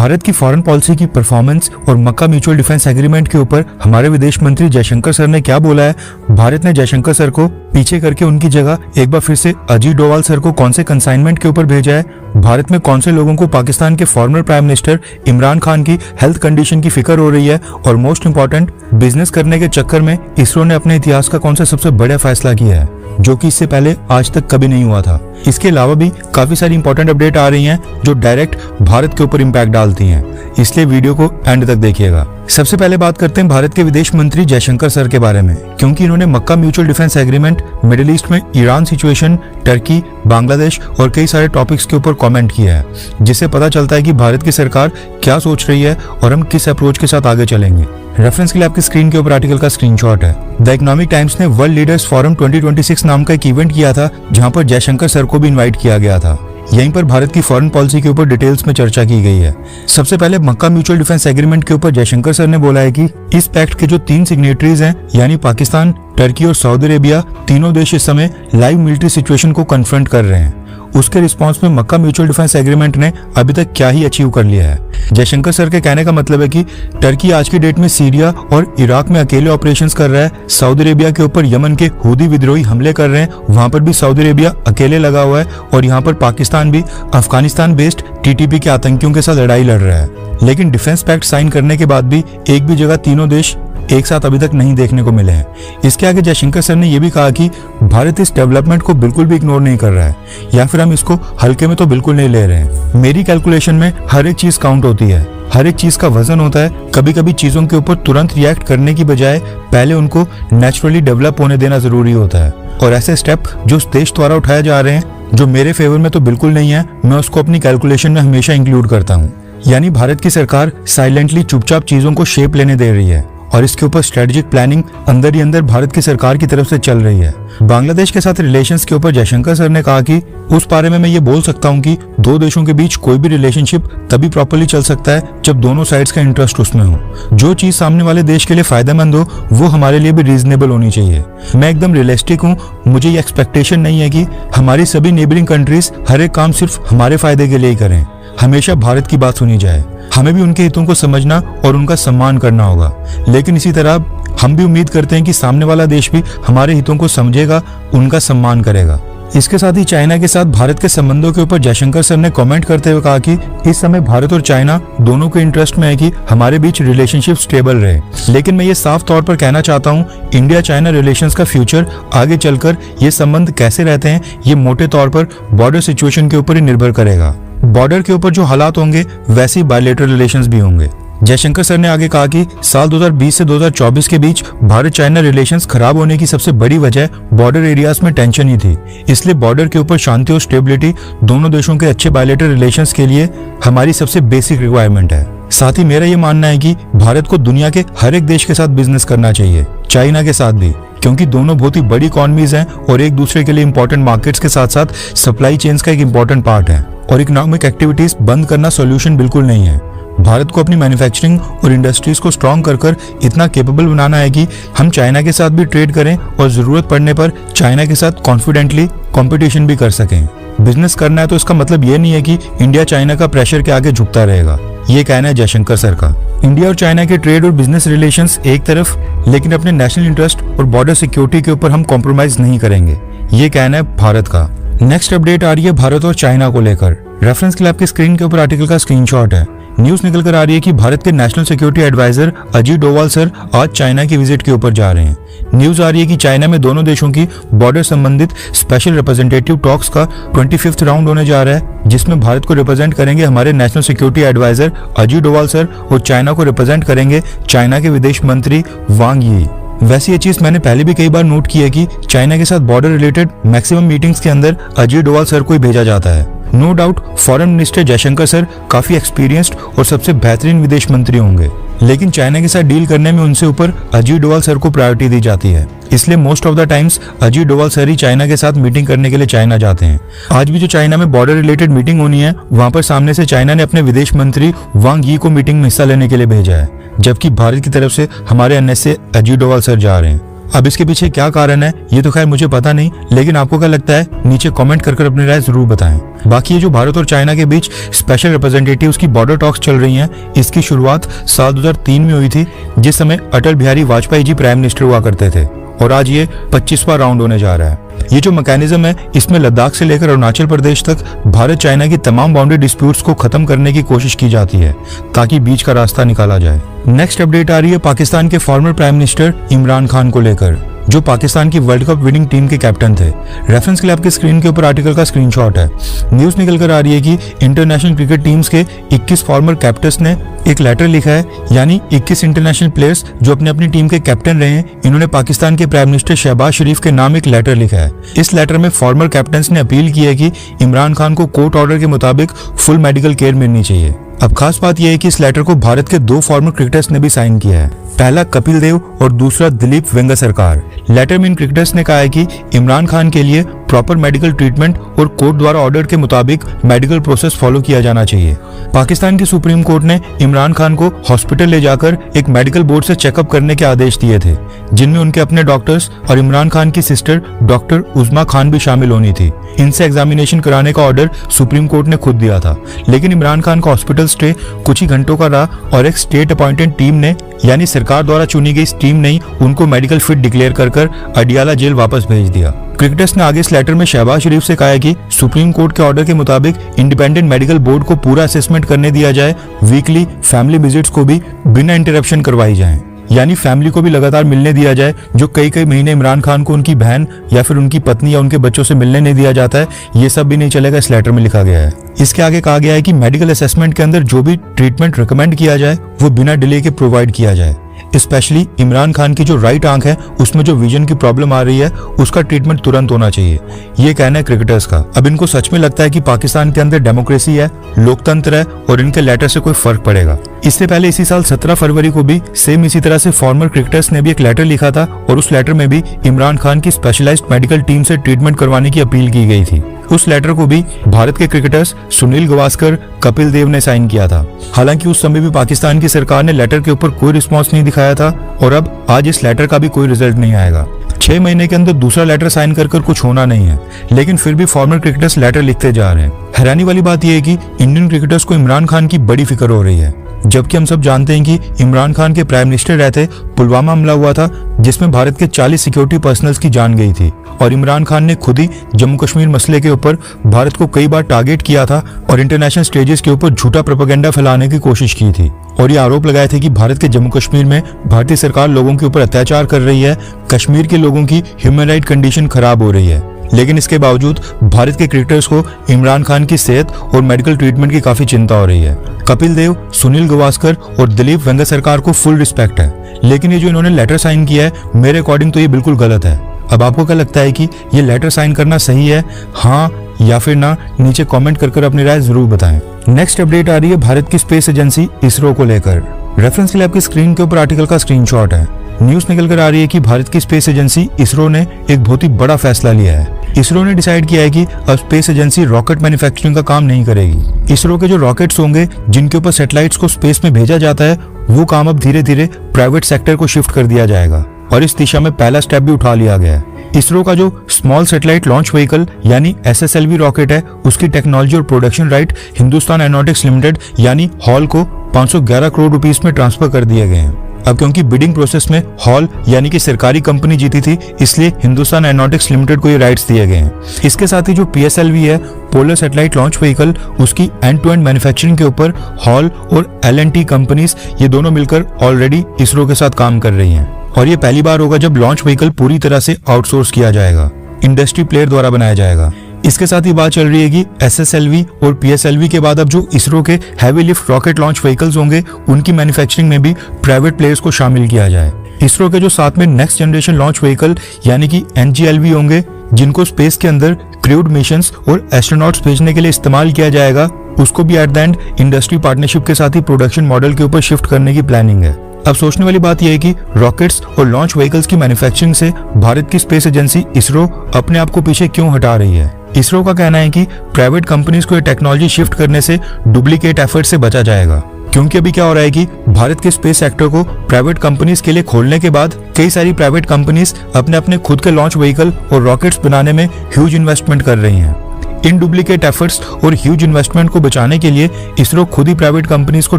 भारत की foreign policy की performance और मक्का म्यूचुअल डिफेंस एग्रीमेंट के ऊपर हमारे विदेश मंत्री जयशंकर सर ने क्या बोला है, भारत ने जयशंकर सर को पीछे करके उनकी जगह एक बार फिर से अजीत डोवाल सर को कौन से कंसाइनमेंट के ऊपर भेजा है, भारत में कौन से लोगों को पाकिस्तान के former prime minister Imran Khan की हेल्थ कंडीशन की फिक्र हो रही है, और मोस्ट इंपॉर्टेंट, बिजनेस करने के चक्कर में इसरो ने अपने इतिहास का कौन सा सबसे बड़ा फैसला किया है जो कि इससे पहले आज तक कभी नहीं हुआ था। इसके अलावा भी काफी सारी इंपॉर्टेंट अपडेट आ रही हैं जो डायरेक्ट भारत के ऊपर इम्पैक्ट डालती हैं, इसलिए वीडियो को एंड तक देखिएगा। सबसे पहले बात करते हैं भारत के विदेश मंत्री जयशंकर सर के बारे में, क्योंकि इन्होंने मक्का mutual defence agreement, middle east में ईरान सिचुएशन, टर्की, बांग्लादेश और कई सारे टॉपिक्स के ऊपर कमेंट किया है, जिससे पता चलता है कि भारत की सरकार क्या सोच रही है और हम किस अप्रोच के साथ आगे चलेंगे। रेफरेंस के लिए आपकी स्क्रीन के ऊपर आर्टिकल का स्क्रीनशॉट है। द इकोनॉमिक टाइम्स ने वर्ल्ड लीडर्स फोरम 2026 नाम का एक इवेंट किया था, जहां पर जयशंकर सर को भी इनवाइट किया गया था। यहीं पर भारत की फॉरेन पॉलिसी के ऊपर डिटेल्स में चर्चा की गई है। सबसे पहले मक्का म्यूचुअल डिफेंस एग्रीमेंट के ऊपर जयशंकर सर ने बोला है कि इस पैक्ट के जो 3 सिग्नेटरीज हैं, यानी पाकिस्तान, टर्की और सऊदी अरेबिया, तीनों देश इस समय लाइव मिलिट्री सिचुएशन को कन्फ्रंट कर रहे हैं। उसके रिस्पांस में मक्का म्यूचुअल डिफेंस एग्रीमेंट ने अभी तक क्या ही अचीव कर लिया है। जयशंकर सर के कहने का मतलब है कि टर्की आज की डेट में सीरिया और इराक में अकेले ऑपरेशंस कर रहा है, सऊदी अरेबिया के ऊपर यमन के हूदी विद्रोही हमले कर रहे हैं, वहां पर भी सऊदी अरेबिया अकेले लगा हुआ है, और यहाँ पर पाकिस्तान भी अफगानिस्तान बेस्ड टीटीपी के आतंकियों के साथ लड़ाई लड़ रहा है। लेकिन डिफेंस पैक्ट साइन करने के बाद भी एक भी जगह तीनों देश एक साथ अभी तक नहीं देखने को मिले हैं। इसके आगे जयशंकर सर ने यह भी कहा कि भारत इस डेवलपमेंट को बिल्कुल भी इग्नोर नहीं कर रहा है, या फिर हम इसको हल्के में तो बिल्कुल नहीं ले रहे हैं। मेरी कैलकुलेशन में हर एक चीज काउंट होती है, हर एक चीज का वजन होता है। कभी कभी चीजों के ऊपर तुरंत रिएक्ट करने की बजाय पहले उनको नेचुरली डेवलप होने देना जरूरी होता है, और ऐसे स्टेप जो देश द्वारा उठाए जा रहे हैं जो मेरे फेवर में तो बिल्कुल नहीं है, मैं उसको अपनी कैलकुलेशन में हमेशा इंक्लूड करता हूँ। यानी भारत की सरकार साइलेंटली चुपचाप चीजों को शेप लेने दे रही है, और इसके ऊपर स्ट्रेटेजिक प्लानिंग अंदर ही अंदर भारत की सरकार की तरफ से चल रही है। बांग्लादेश के साथ रिलेशंस के ऊपर जयशंकर सर ने कहा कि उस बारे में मैं ये बोल सकता हूँ कि दो देशों के बीच कोई भी रिलेशनशिप तभी प्रॉपर्ली चल सकता है जब दोनों साइड्स का इंटरेस्ट उसमें हो। जो चीज सामने वाले देश के लिए फायदेमंद हो वो हमारे लिए भी रीजनेबल होनी चाहिए। मैं एकदम रियलिस्टिक हूँ, मुझे ये एक्सपेक्टेशन नहीं है कि हमारी सभी नेबरिंग कंट्रीज हर एक काम सिर्फ हमारे फायदे के लिए ही करें। हमेशा भारत की बात सुनी जाए, हमें भी उनके हितों को समझना और उनका सम्मान करना होगा, लेकिन इसी तरह हम भी उम्मीद करते हैं कि सामने वाला देश भी हमारे हितों को समझेगा, उनका सम्मान करेगा। इसके साथ ही चाइना के साथ भारत के संबंधों के ऊपर जयशंकर सर ने कमेंट करते हुए कहा कि इस समय भारत और चाइना दोनों के इंटरेस्ट में है कि हमारे बीच रिलेशनशिप स्टेबल रहे, लेकिन मैं ये साफ तौर पर कहना चाहता हूँ, इंडिया चाइना रिलेशंस का फ्यूचर आगे चलकर ये संबंध कैसे रहते हैं ये मोटे तौर पर बॉर्डर सिचुएशन के ऊपर ही निर्भर करेगा। बॉर्डर के ऊपर जो हालात होंगे वैसे ही बायलैटरल रिलेशंस भी होंगे। जयशंकर सर ने आगे कहा कि साल 2020 से 2024 के बीच भारत चाइना रिलेशंस खराब होने की सबसे बड़ी वजह बॉर्डर एरियाज में टेंशन ही थी, इसलिए बॉर्डर के ऊपर शांति और स्टेबिलिटी दोनों देशों के अच्छे बायलैटरल रिलेशंस के लिए हमारी सबसे बेसिक रिक्वायरमेंट है। साथ ही मेरा ये मानना है कि भारत को दुनिया के हर एक देश के साथ बिजनेस करना चाहिए, चाइना के साथ भी, क्योंकि दोनों बहुत ही बड़ी इकोनॉमीज हैं और एक दूसरे के लिए इंपॉर्टेंट मार्केट्स के साथ साथ सप्लाई चेन्स का एक इंपॉर्टेंट पार्ट है, और इकोनॉमिक एक्टिविटीज बंद करना सॉल्यूशन बिल्कुल नहीं है। भारत को अपनी मैन्युफैक्चरिंग और इंडस्ट्रीज को स्ट्रॉन्ग कर इतना केपेबल बनाना है कि हम चाइना के साथ भी ट्रेड करें और जरूरत पड़ने पर चाइना के साथ कॉन्फिडेंटली कंपटीशन भी कर सकें। बिजनेस करना है तो इसका मतलब ये नहीं है कि इंडिया चाइना का प्रेशर के आगे झुकता रहेगा, ये कहना है जयशंकर सर का। इंडिया और चाइना के ट्रेड और बिजनेस रिलेशंस एक तरफ, लेकिन अपने नेशनल इंटरेस्ट और बॉर्डर सिक्योरिटी के ऊपर हम कॉम्प्रोमाइज नहीं करेंगे, ये कहना है भारत का। नेक्स्ट अपडेट आ रही है भारत और चाइना को लेकर। रेफरेंस के लिए आपकी स्क्रीन के ऊपर आर्टिकल का स्क्रीनशॉट है। न्यूज निकल कर आ रही है कि भारत के national security adviser Ajit Doval sir आज चाइना की विजिट के ऊपर जा रहे हैं। न्यूज आ रही है कि चाइना में दोनों देशों की बॉर्डर संबंधित स्पेशल रिप्रेजेंटेटिव टॉक्स का 25वां राउंड होने जा रहा है, जिसमें भारत को रिप्रेजेंट करेंगे हमारे national security adviser Ajit Doval sir और चाइना को रिप्रेजेंट करेंगे चाइना के विदेश मंत्री वांग यी। वैसे ये चीज मैंने पहले भी कई बार नोट की है कि चाइना के साथ बॉर्डर रिलेटेड मैक्सिमम मीटिंग्स के अंदर अजीत डोवाल सर को ही भेजा जाता है। No doubt foreign minister Jaishankar sir काफी एक्सपीरियंस्ड और सबसे बेहतरीन विदेश मंत्री होंगे, लेकिन चाइना के साथ डील करने में उनसे ऊपर अजीत डोवाल सर को प्रायोरिटी दी जाती है, इसलिए most of the times Ajit Doval sir he China के साथ मीटिंग करने के लिए चाइना जाते हैं। आज भी जो चाइना में बॉर्डर रिलेटेड मीटिंग होनी है, वहां पर सामने से चाइना ने अपने विदेश मंत्री वांग यी को मीटिंग में हिस्सा लेने के लिए भेजा है, जबकि भारत की तरफ से हमारे एनएसए अजीत डोवाल सर जा रहे हैं। अब इसके पीछे क्या कारण है ये तो खैर मुझे पता नहीं, लेकिन आपको क्या लगता है नीचे कमेंट कर अपनी राय जरूर बताएं। बाकी ये जो भारत और चाइना के बीच स्पेशल रिप्रेजेंटेटिव्स की बॉर्डर टॉक्स चल रही हैं, इसकी शुरुआत साल 2003 में हुई थी, जिस समय अटल बिहारी वाजपेयी जी प्राइम मिनिस्टर हुआ करते थे, और आज ये 25वां राउंड होने जा रहा है। ये जो मैकेनिज्म है, इसमें लद्दाख से लेकर अरुणाचल प्रदेश तक भारत चाइना की तमाम बाउंड्री डिस्प्यूट्स को खत्म करने की कोशिश की जाती है ताकि बीच का रास्ता निकाला जाए। नेक्स्ट अपडेट आ रही है पाकिस्तान के former prime minister Imran Khan को लेकर, जो पाकिस्तान की वर्ल्ड कप विनिंग टीम के कैप्टन थे। रेफरेंस के लिए आपकी स्क्रीन के ऊपर आर्टिकल का स्क्रीनशॉट है। न्यूज निकल कर आ रही है कि इंटरनेशनल क्रिकेट टीम्स के 21 फॉर्मर कैप्टन्स ने एक लेटर लिखा है, यानी 21 इंटरनेशनल प्लेयर्स जो अपनी अपनी टीम के कैप्टन रहे हैं, इन्होंने पाकिस्तान के प्राइम मिनिस्टर शहबाज शरीफ के नाम एक लेटर लिखा है। इस लेटर में फॉर्मर कैप्टन्स ने अपील की है कि इमरान खान को कोर्ट ऑर्डर के मुताबिक फुल मेडिकल केयर मिलनी चाहिए। अब खास बात यह है कि इस लेटर को भारत के 2 फॉर्मर क्रिकेटर्स ने भी साइन किया है, पहला कपिल देव और दूसरा दिलीप वेंगसरकार। लेटर में इन क्रिकेटर्स ने कहा है कि इमरान खान के लिए प्रॉपर मेडिकल ट्रीटमेंट और कोर्ट द्वारा ऑर्डर के मुताबिक मेडिकल प्रोसेस फॉलो किया जाना चाहिए। पाकिस्तान की सुप्रीम कोर्ट ने इमरान खान को हॉस्पिटल ले जाकर एक मेडिकल बोर्ड से चेकअप करने के आदेश दिए थे, जिनमें उनके अपने डॉक्टर्स और इमरान खान की सिस्टर डॉक्टर उज़मा खान भी शामिल होनी थी। इनसे एग्जामिनेशन कराने का ऑर्डर सुप्रीम कोर्ट ने खुद दिया था, लेकिन इमरान खान का हॉस्पिटल स्टे कुछ ही घंटों का रहा और एक स्टेट अपॉइंटेड टीम ने, यानी सरकार द्वारा चुनी गई टीम ने उनको मेडिकल फिट डिक्लेयर कर अडियाला जेल वापस भेज दिया। क्रिकेटर्स ने आगे इस लेटर में शहबाज शरीफ से कहा है कि सुप्रीम कोर्ट के ऑर्डर के मुताबिक इंडिपेंडेंट मेडिकल बोर्ड को पूरा असेसमेंट करने दिया जाए, वीकली फैमिली विजिट्स को भी बिना इंटरप्शन करवाई जाएं, यानी फैमिली को भी लगातार मिलने दिया जाए, जो कई कई महीने इमरान खान को उनकी बहन या फिर उनकी पत्नी या उनके बच्चों से मिलने नहीं दिया जाता है, ये सब भी नहीं चलेगा, इस लेटर में लिखा गया है। इसके आगे कहा गया है कि मेडिकल असेसमेंट के अंदर जो भी ट्रीटमेंट रिकमेंड किया जाए वो बिना डिले के प्रोवाइड किया जाए। स्पेशली इमरान खान की जो राइट आंख है उसमें जो विजन की प्रॉब्लम आ रही है उसका ट्रीटमेंट तुरंत होना चाहिए, ये कहना है क्रिकेटर्स का। अब इनको सच में लगता है कि पाकिस्तान के अंदर डेमोक्रेसी है, लोकतंत्र है और इनके लेटर से कोई फर्क पड़ेगा। इससे पहले इसी साल 17 फरवरी को भी सेम इसी तरह से फॉर्मर क्रिकेटर्स ने भी एक लेटर लिखा था और उस लेटर में भी इमरान खान की स्पेशलाइज्ड मेडिकल टीम से ट्रीटमेंट करवाने की अपील की गई थी। उस लेटर को भी भारत के क्रिकेटर्स सुनील गावस्कर, कपिल देव ने साइन किया था। हालांकि उस समय भी पाकिस्तान की सरकार ने लेटर के ऊपर कोई रिस्पॉन्स नहीं दिखाया था और अब आज इस लेटर का भी कोई रिजल्ट नहीं आएगा। 6 महीने के अंदर दूसरा लेटर साइन कर कुछ होना नहीं है, लेकिन फिर भी फॉर्मर क्रिकेटर्स लेटर लिखते जा रहे हैं। हैरानी वाली बात यह है कि इंडियन क्रिकेटर्स को इमरान खान की बड़ी फिक्र हो रही है, जबकि हम सब जानते हैं कि इमरान खान के प्राइम मिनिस्टर रहते पुलवामा हमला हुआ था, जिसमें भारत के 40 सिक्योरिटी पर्सनल्स की जान गई थी और इमरान खान ने खुद ही जम्मू कश्मीर मसले के ऊपर भारत को कई बार टारगेट किया था और इंटरनेशनल स्टेजेस के ऊपर झूठा प्रोपेगेंडा फैलाने की कोशिश की थी और ये आरोप लगाए थे कि भारत के जम्मू कश्मीर में भारतीय सरकार लोगों के ऊपर अत्याचार कर रही है, कश्मीर के लोगों की ह्यूमन राइट कंडीशन खराब हो रही है। लेकिन इसके बावजूद भारत के क्रिकेटर्स को इमरान खान की सेहत और मेडिकल ट्रीटमेंट की काफी चिंता हो रही है। कपिल देव, सुनील गावस्कर और दिलीप वेंगसरकार को फुल रिस्पेक्ट है, लेकिन ये जो इन्होंने लेटर साइन किया है मेरे अकॉर्डिंग तो ये बिल्कुल गलत है। अब आपको क्या लगता है कि ये लेटर साइन करना सही है, हाँ या फिर ना? नीचे कमेंट कर अपनी राय जरूर बताएं। नेक्स्ट अपडेट आ रही है भारत की स्पेस एजेंसी इसरो को लेकर। रेफरेंस के लिए आपकी स्क्रीन के ऊपर आर्टिकल का स्क्रीनशॉट है। न्यूज निकल कर आ रही है कि भारत की स्पेस एजेंसी इसरो ने एक बहुत ही बड़ा फैसला लिया है। इसरो ने डिसाइड किया है कि अब स्पेस एजेंसी रॉकेट मैन्युफैक्चरिंग का काम नहीं करेगी। इसरो के जो रॉकेट्स होंगे जिनके ऊपर सैटेलाइट्स को स्पेस में भेजा जाता है, वो काम अब धीरे धीरे प्राइवेट सेक्टर को शिफ्ट कर दिया जाएगा और इस दिशा में पहला स्टेप भी उठा लिया गया है। इसरो का जो स्मॉल सैटेलाइट लॉन्च व्हीकल यानी SSLV रॉकेट है, उसकी टेक्नोलॉजी और production right Hindustan aeronautics limited यानी हॉल को 511 करोड़ रुपीस में ट्रांसफर कर दिए गए हैं। अब क्योंकि बिडिंग प्रोसेस में हॉल यानी कि सरकारी कंपनी जीती थी, इसलिए हिंदुस्तान एरोनॉटिक्स लिमिटेड को ये राइट्स दिए गए हैं। इसके साथ ही जो PSLV है, पोलर सैटेलाइट लॉन्च व्हीकल, उसकी एंड टू एंड मैन्युफैक्चरिंग के ऊपर हॉल और L&T कंपनीज ये दोनों मिलकर ऑलरेडी इसरो के साथ काम कर रही हैं और ये पहली बार होगा जब लॉन्च व्हीकल पूरी तरह से आउटसोर्स किया जाएगा, इंडस्ट्री प्लेयर द्वारा बनाया जाएगा। इसके साथ ही बात चल रही है कि SSLV और PSLV के बाद अब जो इसरो के heavy lift rocket launch vehicles होंगे उनकी मैन्युफैक्चरिंग में भी प्राइवेट प्लेयर्स को शामिल किया जाए। इसरो के जो साथ में नेक्स्ट जनरेशन लॉन्च व्हीकल यानी कि NGLV होंगे, जिनको स्पेस के अंदर क्रूड मिशंस और एस्ट्रोनॉट्स भेजने के लिए इस्तेमाल किया जाएगा, उसको भी at the end industry partnership के साथ ही प्रोडक्शन मॉडल के ऊपर शिफ्ट करने की प्लानिंग है। अब सोचने वाली बात यह है कि रॉकेट्स और लॉन्च व्हीकल्स की मैन्युफैक्चरिंग से भारत की स्पेस एजेंसी इसरो अपने आप को पीछे क्यों हटा रही है। इसरो का कहना है कि प्राइवेट कंपनीज को ये टेक्नोलॉजी शिफ्ट करने से डुप्लीकेट एफर्ट से बचा जाएगा। क्योंकि अभी क्या हो रहा है कि भारत के स्पेस सेक्टर को प्राइवेट कंपनीज के लिए खोलने के बाद कई सारी प्राइवेट कंपनीज अपने अपने खुद के लॉन्च व्हीकल और रॉकेट्स बनाने में ह्यूज इन्वेस्टमेंट कर रही हैं। इन डुप्लीकेट एफर्ट्स और ह्यूज इन्वेस्टमेंट को बचाने के लिए इसरो खुद ही प्राइवेट कंपनीज को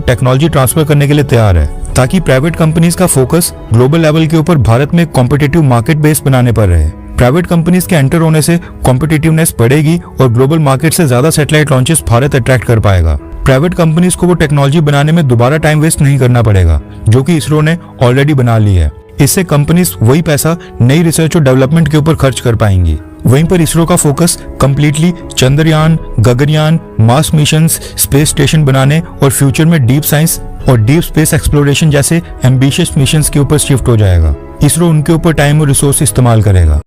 टेक्नोलॉजी ट्रांसफर करने के लिए तैयार है, ताकि प्राइवेट कंपनीज का फोकस ग्लोबल लेवल के ऊपर भारत में कॉम्पिटिटिव मार्केट बेस बनाने पर रहे। प्राइवेट कंपनीज के एंटर होने से कॉम्पिटिटिवनेस बढ़ेगी और ग्लोबल मार्केट से ज्यादा सैटेलाइट लॉन्चेस भारत अट्रैक्ट कर पाएगा। प्राइवेट कंपनीज को वो टेक्नोलॉजी बनाने में दोबारा टाइम वेस्ट नहीं करना पड़ेगा, जो कि इसरो ने ऑलरेडी बना ली है। इससे कंपनीज वही पैसा नई रिसर्च और डेवलपमेंट के ऊपर खर्च कर पाएंगी। वहीं पर इसरो का focus completely Chandrayaan, Gaganyaan, Mars missions, space station बनाने और फ्यूचर में डीप साइंस और डीप स्पेस एक्सप्लोरेशन जैसे एम्बिशियस मिशंस के ऊपर शिफ्ट हो जाएगा। इसरो उनके ऊपर टाइम और रिसोर्स इस्तेमाल करेगा।